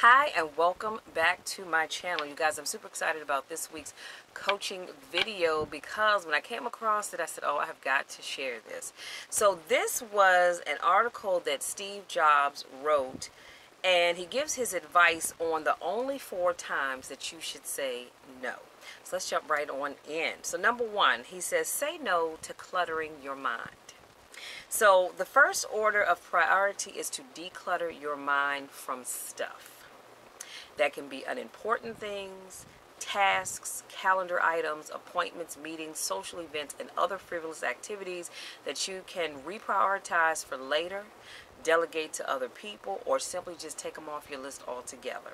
Hi and welcome back to my channel. You guys, I'm super excited about this week's coaching video because when I came across it, I said, oh, I have got to share this. So this was an article that Steve Jobs wrote, and he gives his advice on the only 4 times that you should say no. So let's jump right on in. So number 1, he says, say no to cluttering your mind. So the first order of priority is to declutter your mind from stuff. That can be unimportant things, tasks, calendar items, appointments, meetings, social events, and other frivolous activities that you can reprioritize for later, delegate to other people, or simply just take them off your list altogether.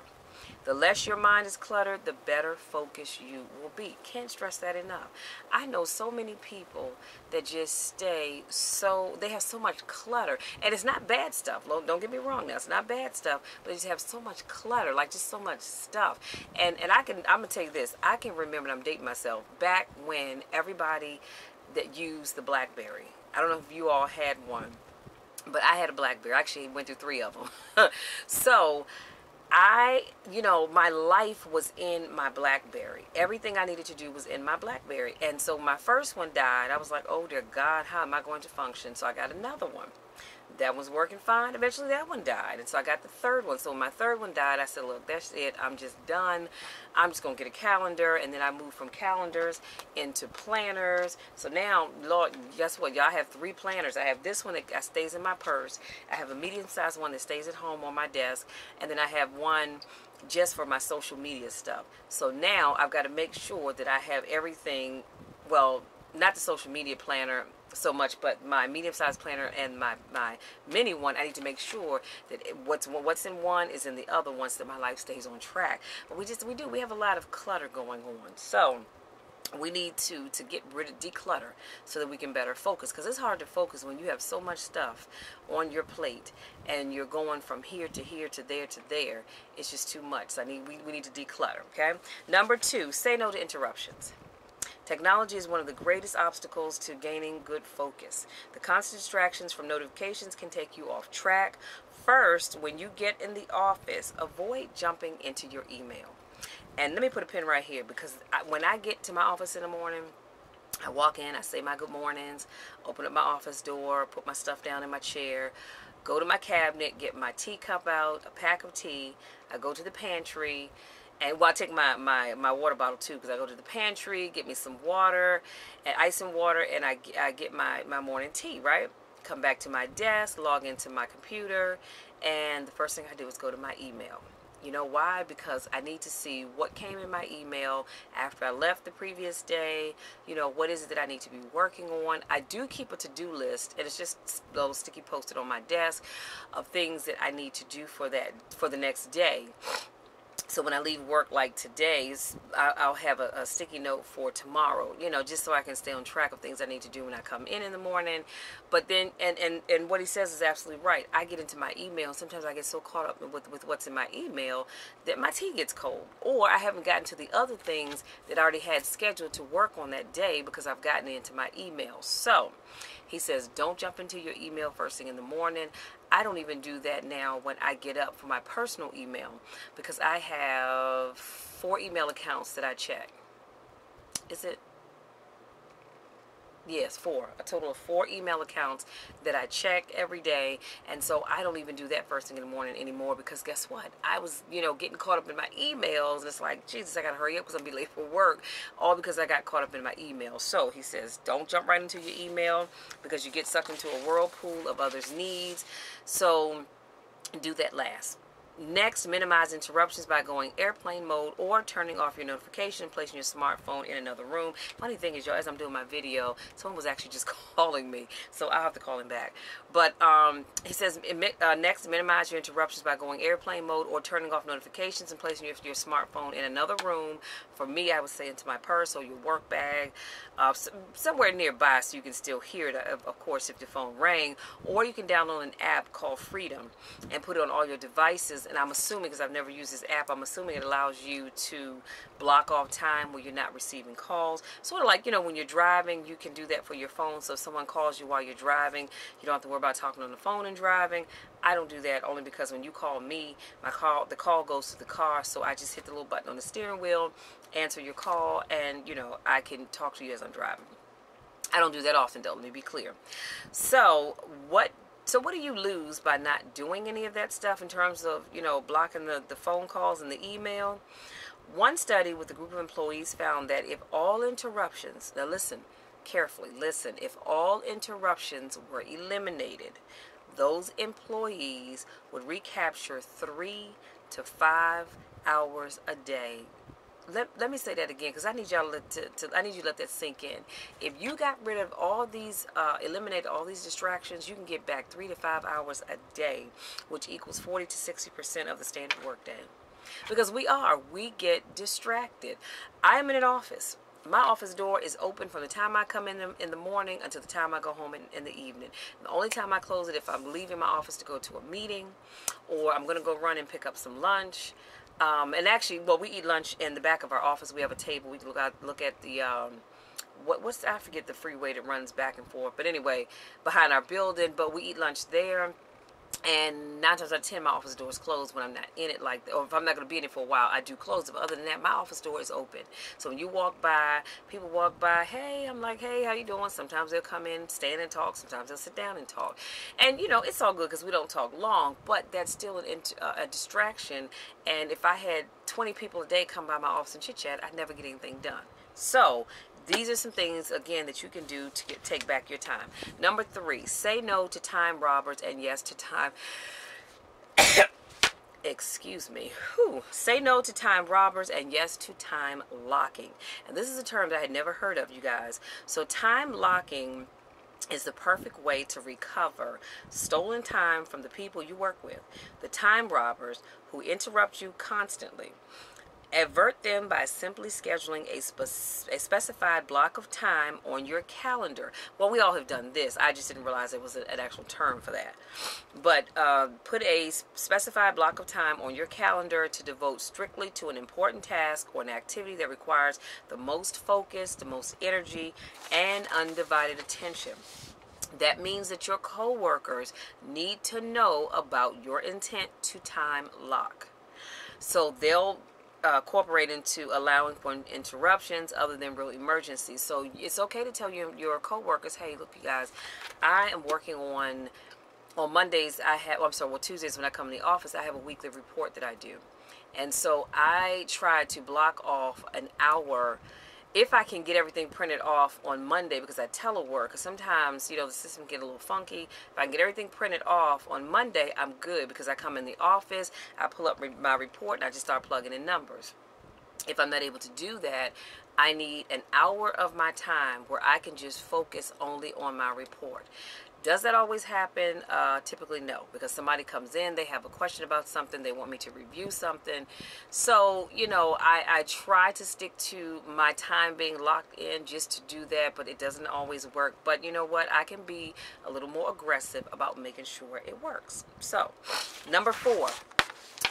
The less your mind is cluttered, the better focused you will be. Can't stress that enough. I know so many people that just they have so much clutter. And it's not bad stuff. Don't get me wrong now. It's not bad stuff, but they just have so much clutter, like just so much stuff. And I'm going to tell you this. I can remember, and I'm dating myself, back when everybody that used the BlackBerry. I don't know if you all had one, but I had a BlackBerry. I actually went through 3 of them. So my life was in my BlackBerry. Everything I needed to do was in my BlackBerry. And so my first one died. I was like, oh dear God, how am I going to function? So I got another one. That was working fine. Eventually that one died. And so I got the 3rd one. So when my 3rd one died, I said, look, that's it. I'm just done. I'm just going to get a calendar. And then I moved from calendars into planners. So now, Lord, guess what? Y'all, have 3 planners. I have this one that stays in my purse. I have a medium-sized one that stays at home on my desk. And then I have one just for my social media stuff. So now I've got to make sure that I have everything, well, not the social media planner so much, but my medium-sized planner and my mini one, I need to make sure that what's in one is in the other one so that my life stays on track. But we have a lot of clutter going on. So we need to get rid of, declutter, so that we can better focus, because it's hard to focus when you have so much stuff on your plate and you're going from here to here to there to there. It's just too much. So we need to declutter. Okay. Number 2, say no to interruptions. Technology is one of the greatest obstacles to gaining good focus. The constant distractions from notifications can take you off track. First, when you get in the office, avoid jumping into your email. And let me put a pin right here, because when I get to my office in the morning, I walk in, I say my good mornings, open up my office door, put my stuff down in my chair, go to my cabinet, get my teacup out, a pack of tea. I go to the pantry. And I take my water bottle too, because I go to the pantry, get me some water, and ice and water, and I get my morning tea, right? Come back to my desk, log into my computer, and the first thing I do is go to my email. You know why? Because I need to see what came in my email after I left the previous day. You know, what is it that I need to be working on? I do keep a to-do list, and it's just those sticky posted on my desk of things that I need to do for the next day. So when I leave work, like today's, I'll have a sticky note for tomorrow, you know, just so I can stay on track of things I need to do when I come in the morning. But then, and what he says is absolutely right. I get into my email. Sometimes I get so caught up with what's in my email that my tea gets cold. Or I haven't gotten to the other things that I already had scheduled to work on that day because I've gotten into my email. So he says, don't jump into your email first thing in the morning. I don't even do that now when I get up for my personal email, because I have 4 email accounts that I check. Is it? Yes, 4. A total of 4 email accounts that I check every day. And so I don't even do that first thing in the morning anymore, because guess what? I was, getting caught up in my emails. And it's like, Jesus, I got to hurry up because I'm going to be late for work. All because I got caught up in my emails. So he says, don't jump right into your email, because you get sucked into a whirlpool of others' needs. So do that last. Next, minimize interruptions by going airplane mode or turning off your notification, placing your smartphone in another room. Funny thing is, y'all, as I'm doing my video, someone was actually just calling me, so I'll have to call him back. But he says, next, minimize your interruptions by going airplane mode or turning off notifications and placing your smartphone in another room. For me, I would say into my purse or your work bag, somewhere nearby so you can still hear it, of course, if your phone rang. Or you can download an app called Freedom and put it on all your devices and I'm assuming, because I've never used this app, I'm assuming it allows you to block off time where you're not receiving calls. Sort of like, you know, when you're driving, you can do that for your phone. So if someone calls you while you're driving, you don't have to worry about talking on the phone and driving. I don't do that, only because when you call me, the call goes to the car, so I just hit the little button on the steering wheel, answer your call, and, you know, I can talk to you as I'm driving. I don't do that often, though, let me be clear. So what do you lose by not doing any of that stuff in terms of, you know, blocking the phone calls and the email? One study with a group of employees found that if all interruptions, now listen carefully, listen, if all interruptions were eliminated, those employees would recapture 3 to 5 hours a day. Let me say that again, because I need y'all I need you to let that sink in. If you got rid of all these, eliminated all these distractions, you can get back 3 to 5 hours a day, which equals 40 to 60% of the standard workday. Because we get distracted. I am in an office. My office door is open from the time I come in the morning until the time I go home in the evening. The only time I close it if I'm leaving my office to go to a meeting, or I'm going to go run and pick up some lunch. And actually, well, we eat lunch in the back of our office. We have a table. We can look at the I forget the freeway that runs back and forth. But anyway, behind our building. But we eat lunch there. And 9 times out of 10, my office door is closed when I'm not in it, or if I'm not going to be in it for a while, I do close it. But other than that, my office door is open. So when you walk by, people walk by, hey, I'm like, hey, how you doing? Sometimes they'll come in, stand and talk. Sometimes they'll sit down and talk. And, you know, it's all good because we don't talk long, but that's still a distraction. And if I had 20 people a day come by my office and chit-chat, I'd never get anything done. So these are some things, again, that you can do to take back your time. Number 3, say no to time robbers and yes to time... Excuse me. Say no to time robbers and yes to time locking. And this is a term that I had never heard of, you guys. So time locking is the perfect way to recover stolen time from the people you work with. The time robbers who interrupt you constantly. Avert them by simply scheduling a specified block of time on your calendar. Well, we all have done this. I just didn't realize it was an actual term for that. But put a specified block of time on your calendar to devote strictly to an important task or an activity that requires the most focus, the most energy, and undivided attention. That means that your coworkers need to know about your intent to time lock. So they'll incorporate into allowing for interruptions other than real emergencies. So it's okay to tell your coworkers, hey, look, you guys, I am working on Mondays. Tuesdays when I come in the office, I have a weekly report that I do. And so I try to block off an hour if I can get everything printed off on Monday, because I telework. Because sometimes, you know, the system get a little funky. If I can get everything printed off on Monday, I'm good, because I come in the office, I pull up my report, and I just start plugging in numbers. If I'm not able to do that, I need an hour of my time where I can just focus only on my report. Does that always happen? Typically no, because somebody comes in, they have a question about something, they want me to review something. So, you know, I try to stick to my time being locked in just to do that, but it doesn't always work. But you know what? I can be a little more aggressive about making sure it works. So, number 4.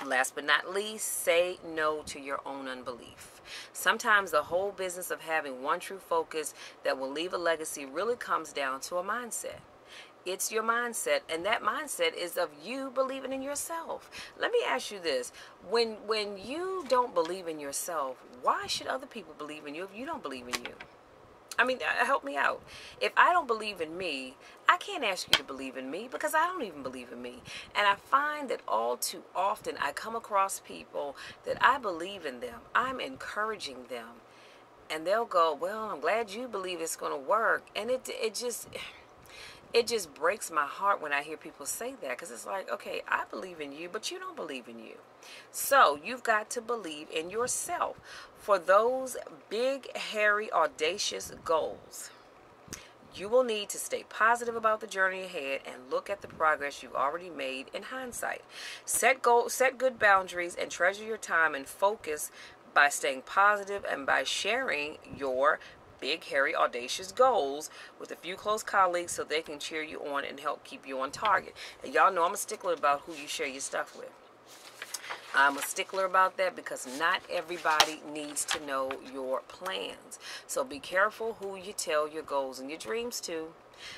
Last but not least, say no to your own unbelief. Sometimes the whole business of having one true focus that will leave a legacy really comes down to a mindset. It's your mindset, and that mindset is of you believing in yourself. Let me ask you this. When you don't believe in yourself, why should other people believe in you if you don't believe in you? I mean, help me out. If I don't believe in me, I can't ask you to believe in me, because I don't even believe in me. And I find that all too often I come across people that I believe in them. I'm encouraging them. And they'll go, well, I'm glad you believe it's going to work. And it just breaks my heart when I hear people say that, because it's like, okay, I believe in you, but you don't believe in you. So you've got to believe in yourself for those big, hairy, audacious goals. You will need to stay positive about the journey ahead and look at the progress you've already made in hindsight. Set good boundaries and treasure your time and focus by staying positive and by sharing your big, hairy, audacious goals with a few close colleagues so they can cheer you on and help keep you on target. And y'all know I'm a stickler about who you share your stuff with. I'm a stickler about that because not everybody needs to know your plans. So be careful who you tell your goals and your dreams to.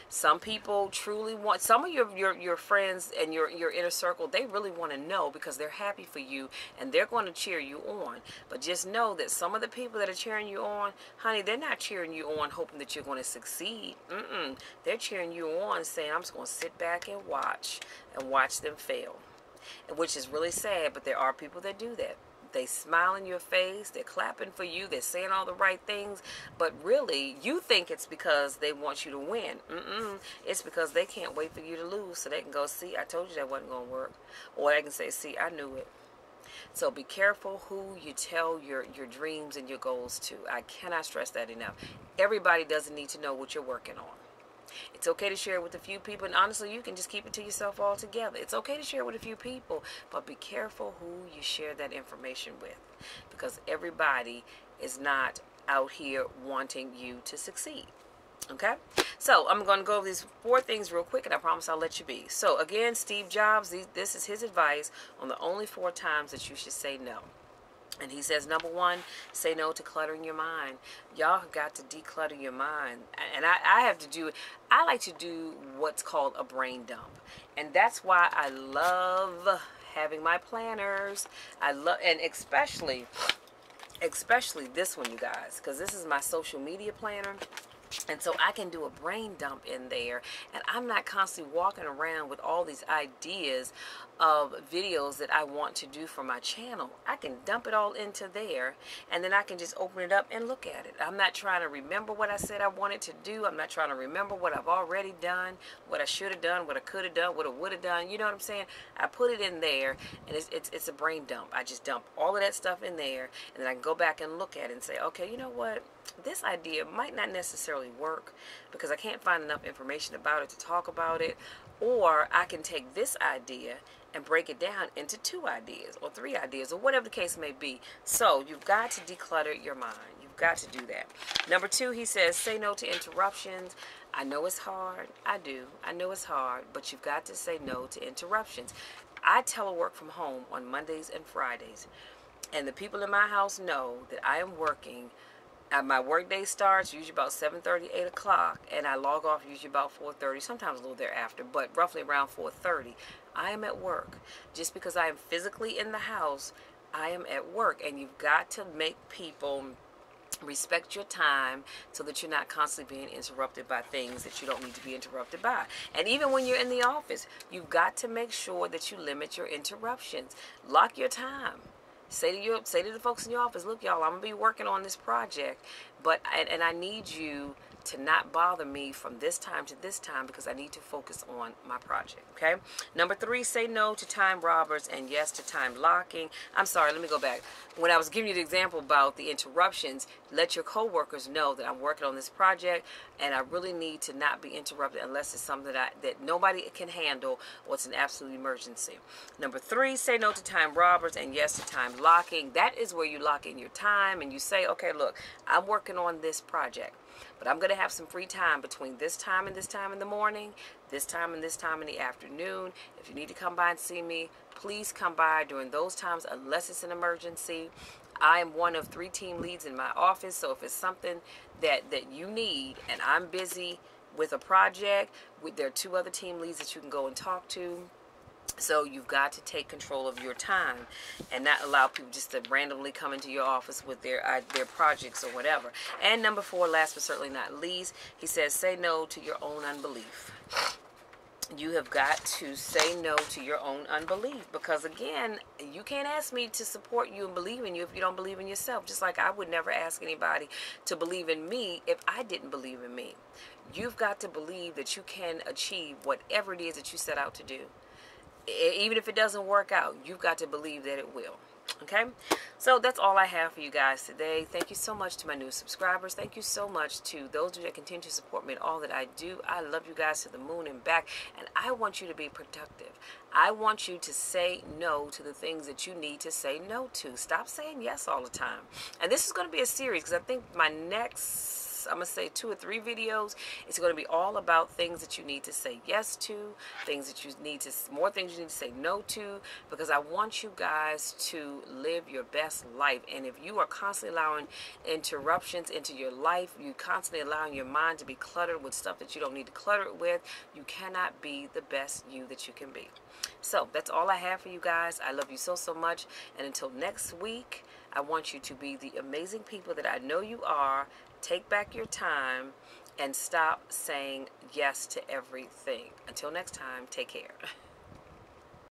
Some people truly want, some of your friends and your inner circle, they really want to know because they're happy for you and they're going to cheer you on. But just know that some of the people that are cheering you on, honey, they're not cheering you on hoping that you're going to succeed. They're cheering you on saying, I'm just going to sit back and watch them fail. Which is really sad, but there are people that do that. They smile in your face, they're clapping for you, they're saying all the right things, but really, you think it's because they want you to win. It's because they can't wait for you to lose so they can go, see, I told you that wasn't going to work. Or they can say, see, I knew it. So be careful who you tell your dreams and your goals to. I cannot stress that enough. Everybody doesn't need to know what you're working on. It's okay to share it with a few people, and honestly, you can just keep it to yourself altogether. It's okay to share with a few people, but be careful who you share that information with, because everybody is not out here wanting you to succeed. Okay? So, I'm going to go over these 4 things real quick, and I promise I'll let you be. So, again, Steve Jobs, this is his advice on the only 4 times that you should say no. And he says, number 1, say no to cluttering your mind. Y'all have got to declutter your mind. And I like to do what's called a brain dump. And that's why I love having my planners. And especially this one, you guys, because this is my social media planner. And so I can do a brain dump in there, and I'm not constantly walking around with all these ideas of videos that I want to do for my channel. I can dump it all into there, and then I can just open it up and look at it. I'm not trying to remember what I said I wanted to do. I'm not trying to remember what I've already done, what I should have done, what I could have done, what I would have done. You know what I'm saying? I put it in there, and it's a brain dump. I just dump all of that stuff in there, and then I can go back and look at it and say, okay, you know what? This idea might not necessarily work because I can't find enough information about it to talk about it, or I can take this idea and break it down into 2 ideas or 3 ideas or whatever the case may be. So you've got to declutter your mind. You've got to do that. Number 2, he says, say no to interruptions. I know it's hard. I do. I know it's hard, but you've got to say no to interruptions. I telework from home on Mondays and Fridays, and the people in my house know that I am working. My work day starts usually about 7:30, 8 o'clock, and I log off usually about 4:30, sometimes a little thereafter, but roughly around 4:30. I am at work. Just because I am physically in the house, I am at work, and you've got to make people respect your time so that you're not constantly being interrupted by things that you don't need to be interrupted by. And even when you're in the office, you've got to make sure that you limit your interruptions. Lock your time. Say to the folks in your office, look, y'all, I'm gonna be working on this project, and I need you to not bother me from this time to this time because I need to focus on my project. Okay. Number 3, say no to time robbers and yes to time blocking. I'm sorry, let me go back. When I was giving you the example about the interruptions, let your coworkers know that I'm working on this project and I really need to not be interrupted unless it's something that nobody can handle or it's an absolute emergency. Number 3, say no to time robbers and yes to time blocking. That is where you lock in your time and you say, okay, look, I'm working on this project, but I'm going to have some free time between this time and this time in the morning, this time and this time in the afternoon. If you need to come by and see me, please come by during those times unless it's an emergency. I am one of 3 team leads in my office, so if it's something that you need and I'm busy with a project, there are 2 other team leads that you can go and talk to. So you've got to take control of your time and not allow people just to randomly come into your office with their projects or whatever. And number 4, last but certainly not least, he says, say no to your own unbelief. You have got to say no to your own unbelief because, again, you can't ask me to support you and believe in you if you don't believe in yourself. Just like I would never ask anybody to believe in me if I didn't believe in me. You've got to believe that you can achieve whatever it is that you set out to do. Even if it doesn't work out, you've got to believe that it will. Okay? So that's all I have for you guys today. Thank you so much to my new subscribers. Thank you so much to those of you that continue to support me in all that I do. I love you guys to the moon and back. And I want you to be productive. I want you to say no to the things that you need to say no to. Stop saying yes all the time. And this is going to be a series because I think my next next, I'm going to say 2 or 3 videos, it's going to be all about things that you need to say yes to, things that you need to, more things you need to say no to, because I want you guys to live your best life. And if you are constantly allowing interruptions into your life, you constantly allowing your mind to be cluttered with stuff that you don't need to clutter it with, you cannot be the best you that you can be. So that's all I have for you guys. I love you so, so much. And until next week, I want you to be the amazing people that I know you are. Take back your time and stop saying yes to everything. Until next time, take care.